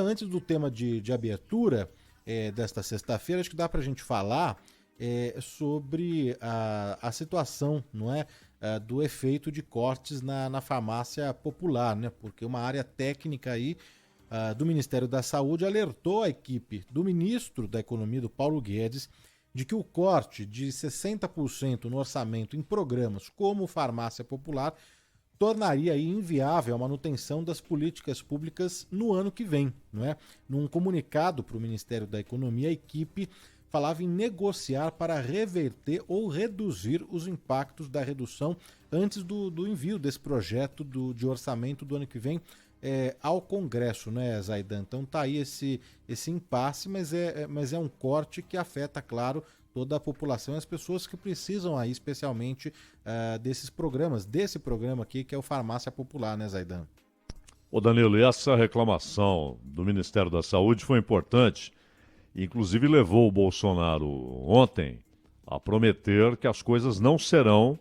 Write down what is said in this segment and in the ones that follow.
Antes do tema de abertura desta sexta-feira, acho que dá para a gente falar sobre a situação, não é? Do efeito de cortes na farmácia popular, né? Porque uma área técnica aí do Ministério da Saúde alertou a equipe do ministro da Economia, do Paulo Guedes, de que o corte de 60% no orçamento em programas como farmácia popular tornaria aí inviável a manutenção das políticas públicas no ano que vem, não é? Num comunicado para o Ministério da Economia, a equipe falava em negociar para reverter ou reduzir os impactos da redução antes do envio desse projeto de orçamento do ano que vem ao Congresso, né, Zaidan? Então tá aí esse impasse, mas é um corte que afeta, claro, toda a população e as pessoas que precisam aí, especialmente, desses programas, desse programa aqui, que é o Farmácia Popular, né, Zaidan? Ô Danilo, e essa reclamação do Ministério da Saúde foi importante, inclusive levou o Bolsonaro ontem a prometer que as coisas não serão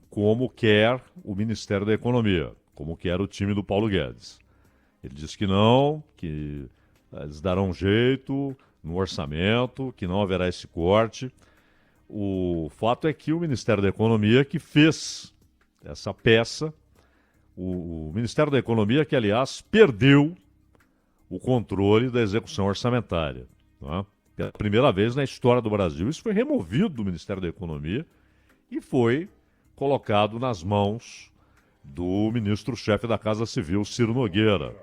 como quer o Ministério da Economia, como quer o time do Paulo Guedes. Ele disse que não, que eles darão um jeito no orçamento, que não haverá esse corte. O fato é que o Ministério da Economia que fez essa peça, o Ministério da Economia que, aliás, perdeu o controle da execução orçamentária. Não é? Pela primeira vez na história do Brasil, isso foi removido do Ministério da Economia e foi colocado nas mãos do ministro-chefe da Casa Civil, Ciro Nogueira.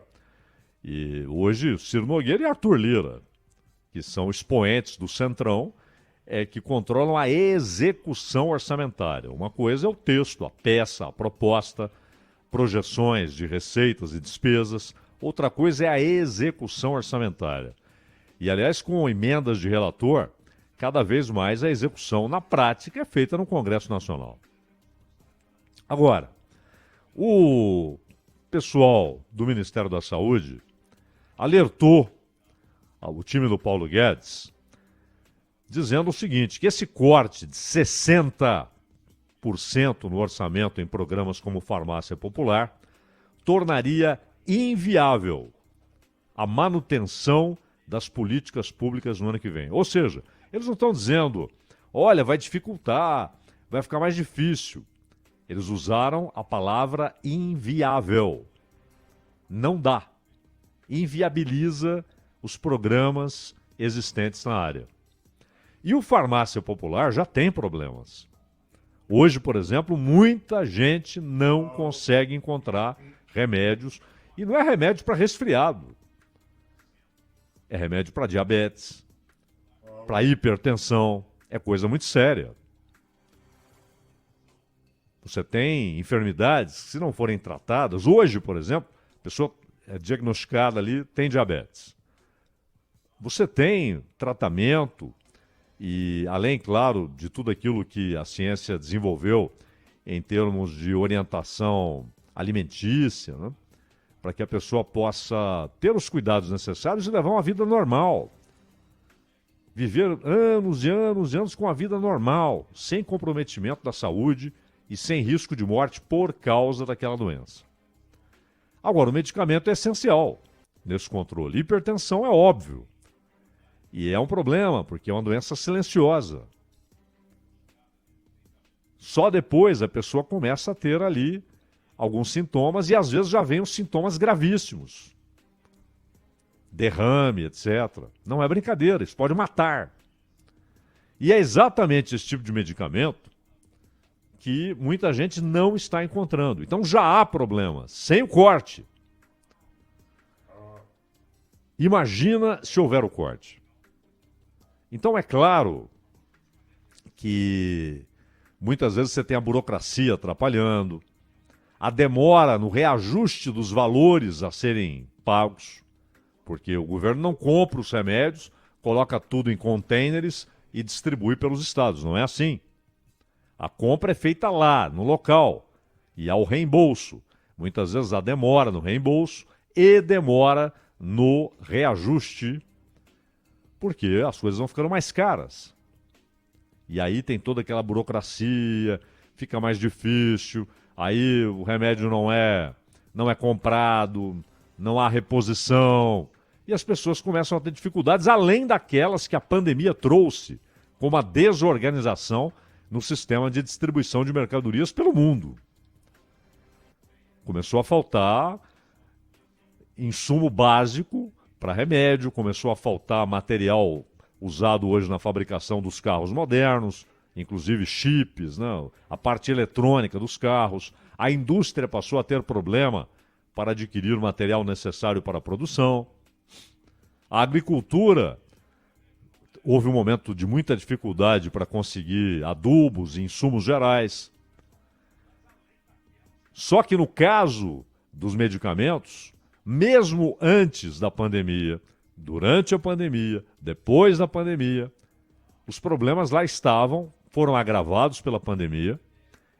E hoje, Ciro Nogueira e Arthur Lira, que são expoentes do Centrão, que controlam a execução orçamentária. Uma coisa é o texto, a peça, a proposta, projeções de receitas e despesas. Outra coisa é a execução orçamentária. E, aliás, com emendas de relator, cada vez mais a execução na prática é feita no Congresso Nacional. Agora, o pessoal do Ministério da Saúde alertou o time do Paulo Guedes, dizendo o seguinte, que esse corte de 60% no orçamento em programas como Farmácia Popular tornaria inviável a manutenção das políticas públicas no ano que vem. Ou seja, eles não estão dizendo, olha, vai dificultar, vai ficar mais difícil. Eles usaram a palavra inviável. Não dá. Inviabiliza os programas existentes na área. E o Farmácia Popular já tem problemas. Hoje, por exemplo, muita gente não consegue encontrar remédios. E não é remédio para resfriado. É remédio para diabetes, para hipertensão. É coisa muito séria. Você tem enfermidades que, se não forem tratadas, hoje, por exemplo, a pessoa é diagnosticada ali, tem diabetes. Você tem tratamento e, além, claro, de tudo aquilo que a ciência desenvolveu em termos de orientação alimentícia, né, para que a pessoa possa ter os cuidados necessários e levar uma vida normal. Viver anos e anos e anos com a vida normal, sem comprometimento da saúde e sem risco de morte por causa daquela doença. Agora, o medicamento é essencial nesse controle. Hipertensão é óbvio. E é um problema, porque é uma doença silenciosa. Só depois a pessoa começa a ter ali alguns sintomas e às vezes já vem os sintomas gravíssimos. Derrame, etc. Não é brincadeira, isso pode matar. E é exatamente esse tipo de medicamento que muita gente não está encontrando. Então já há problemas, sem o corte. Imagina se houver o corte. Então é claro que muitas vezes você tem a burocracia atrapalhando, a demora no reajuste dos valores a serem pagos, porque o governo não compra os remédios, coloca tudo em contêineres e distribui pelos estados. Não é assim. A compra é feita lá, no local, e há o reembolso. Muitas vezes há demora no reembolso e demora no reajuste, porque as coisas vão ficando mais caras. E aí tem toda aquela burocracia, fica mais difícil, aí o remédio não é comprado, não há reposição, e as pessoas começam a ter dificuldades, além daquelas que a pandemia trouxe, como a desorganização no sistema de distribuição de mercadorias pelo mundo. Começou a faltar insumo básico para remédio, começou a faltar material usado hoje na fabricação dos carros modernos, inclusive chips, né? A parte eletrônica dos carros. A indústria passou a ter problema para adquirir o material necessário para a produção. A agricultura, houve um momento de muita dificuldade para conseguir adubos e insumos gerais. Só que no caso dos medicamentos, mesmo antes da pandemia, durante a pandemia, depois da pandemia, os problemas lá estavam, foram agravados pela pandemia,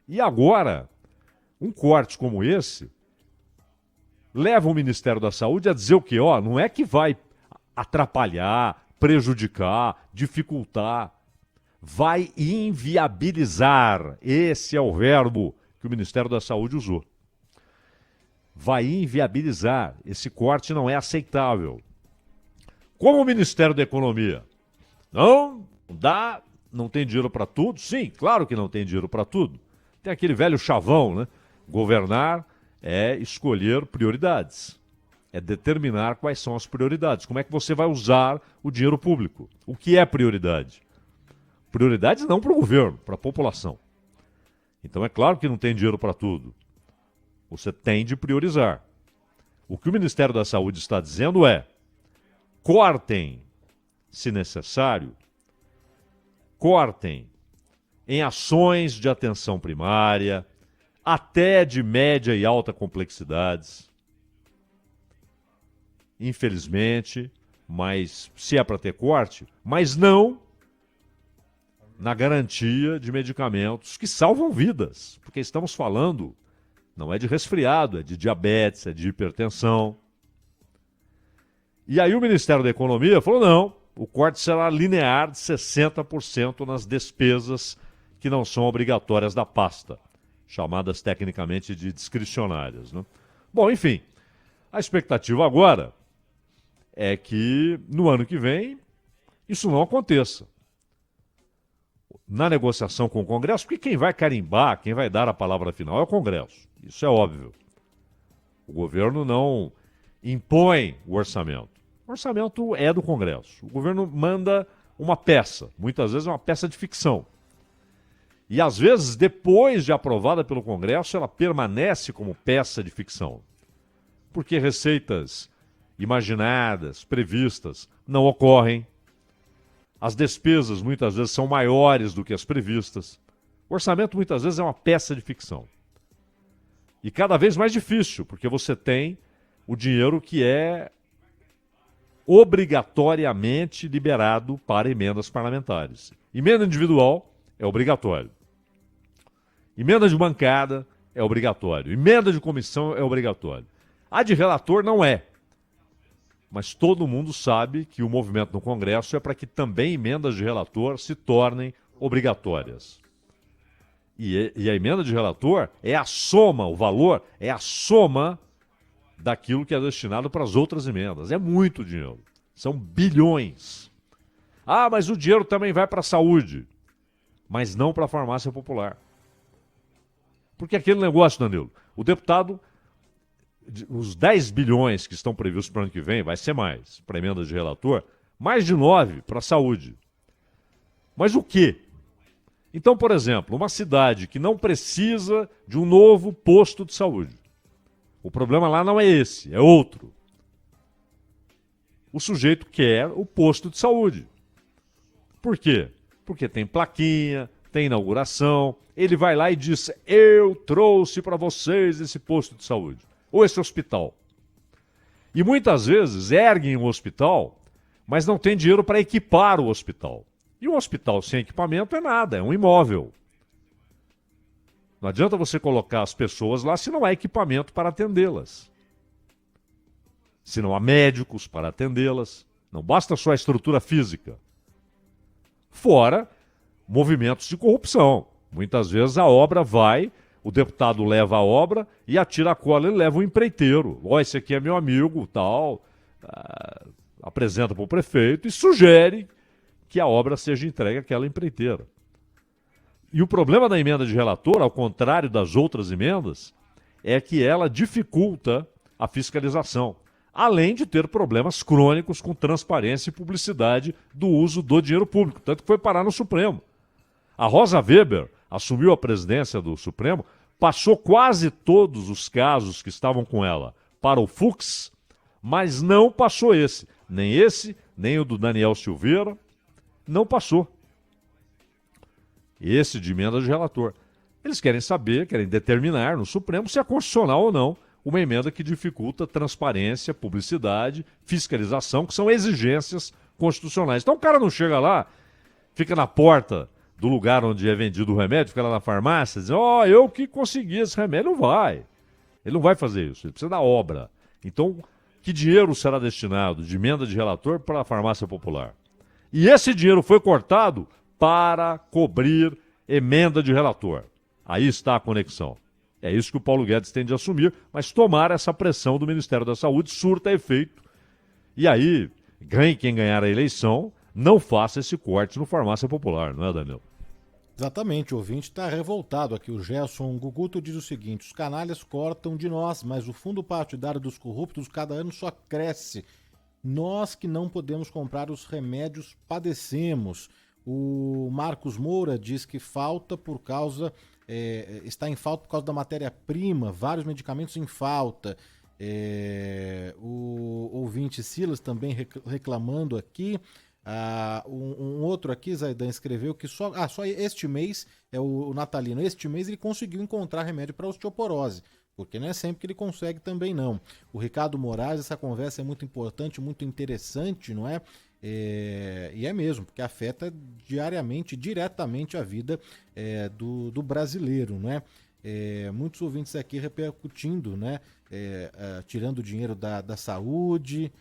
e agora, um corte como esse leva o Ministério da Saúde a dizer o quê? Ó, não é que vai atrapalhar, prejudicar, dificultar, vai inviabilizar. Esse é o verbo que o Ministério da Saúde usou. Vai inviabilizar. Esse corte não é aceitável. Como o Ministério da Economia não dá, não tem dinheiro para tudo? Sim, claro que não tem dinheiro para tudo. Tem aquele velho chavão, né? Governar é escolher prioridades. É determinar quais são as prioridades. Como é que você vai usar o dinheiro público? O que é prioridade? Prioridades não para o governo, para a população. Então é claro que não tem dinheiro para tudo. Você tem de priorizar. O que o Ministério da Saúde está dizendo é: cortem, se necessário, cortem em ações de atenção primária, até de média e alta complexidades. Infelizmente, mas se é para ter corte, mas não na garantia de medicamentos que salvam vidas, porque estamos falando, não é de resfriado, é de diabetes, é de hipertensão. E aí o Ministério da Economia falou: não, o corte será linear de 60% nas despesas que não são obrigatórias da pasta, chamadas tecnicamente de discricionárias, né? Bom, enfim, a expectativa agora é que no ano que vem isso não aconteça. Na negociação com o Congresso, porque quem vai carimbar, quem vai dar a palavra final é o Congresso. Isso é óbvio. O governo não impõe o orçamento. O orçamento é do Congresso. O governo manda uma peça, muitas vezes é uma peça de ficção. E às vezes, depois de aprovada pelo Congresso, ela permanece como peça de ficção. Porque receitas imaginadas, previstas, não ocorrem. As despesas muitas vezes são maiores do que as previstas. O orçamento muitas vezes é uma peça de ficção. E cada vez mais difícil, porque você tem o dinheiro que é obrigatoriamente liberado para emendas parlamentares. Emenda individual é obrigatório. Emenda de bancada é obrigatório. Emenda de comissão é obrigatório. A de relator não é. Mas todo mundo sabe que o movimento no Congresso é para que também emendas de relator se tornem obrigatórias. E a emenda de relator é a soma, o valor é a soma daquilo que é destinado para as outras emendas. É muito dinheiro. São bilhões. Ah, mas o dinheiro também vai para a saúde. Mas não para a farmácia popular. Porque aquele negócio, Danilo, o deputado, os 10 bilhões que estão previstos para o ano que vem, vai ser mais para emenda de relator, mais de 9 para a saúde. Mas o quê? Então, por exemplo, uma cidade que não precisa de um novo posto de saúde. O problema lá não é esse, é outro. O sujeito quer o posto de saúde. Por quê? Porque tem plaquinha, tem inauguração, ele vai lá e diz: eu trouxe para vocês esse posto de saúde, ou esse hospital. E muitas vezes erguem um hospital, mas não tem dinheiro para equipar o hospital. E um hospital sem equipamento é nada, é um imóvel. Não adianta você colocar as pessoas lá se não há equipamento para atendê-las. Se não há médicos para atendê-las. Não basta só a estrutura física. Fora movimentos de corrupção. Muitas vezes a obra vai, o deputado leva a obra e atira a cola e leva o empreiteiro. Ó, esse aqui é meu amigo, tal. apresenta para o prefeito e sugere que a obra seja entregue àquela empreiteira. E o problema da emenda de relator, ao contrário das outras emendas, é que ela dificulta a fiscalização, além de ter problemas crônicos com transparência e publicidade do uso do dinheiro público, tanto que foi parar no Supremo. A Rosa Weber assumiu a presidência do Supremo, passou quase todos os casos que estavam com ela para o Fux, mas não passou esse, nem o do Daniel Silveira, não passou. Esse de emenda de relator. Eles querem saber, querem determinar no Supremo se é constitucional ou não uma emenda que dificulta transparência, publicidade, fiscalização, que são exigências constitucionais. Então o cara não chega lá, fica na porta do lugar onde é vendido o remédio, fica lá na farmácia, dizendo, eu que consegui esse remédio. Não vai. Ele não vai fazer isso, ele precisa da obra. Então, que dinheiro será destinado de emenda de relator para a farmácia popular? E esse dinheiro foi cortado para cobrir emenda de relator. Aí está a conexão. É isso que o Paulo Guedes tem de assumir, mas tomar essa pressão do Ministério da Saúde surta efeito. E aí, ganhe quem ganhar a eleição, não faça esse corte no farmácia popular, não é, Daniel? Exatamente, o ouvinte está revoltado aqui. O Gerson Guguto diz o seguinte: os canalhas cortam de nós, mas o fundo partidário dos corruptos cada ano só cresce. Nós que não podemos comprar os remédios padecemos. O Marcos Moura diz que falta por causa, está em falta por causa da matéria-prima, vários medicamentos em falta. O ouvinte Silas também reclamando aqui. Um outro aqui, Zaidan, escreveu que só este mês, é o natalino, este mês ele conseguiu encontrar remédio para osteoporose, porque não é sempre que ele consegue também não. O Ricardo Moraes, essa conversa é muito importante, muito interessante, não é? E é mesmo, porque afeta diretamente a vida do brasileiro, não é? Muitos ouvintes aqui repercutindo, né? Tirando dinheiro da saúde,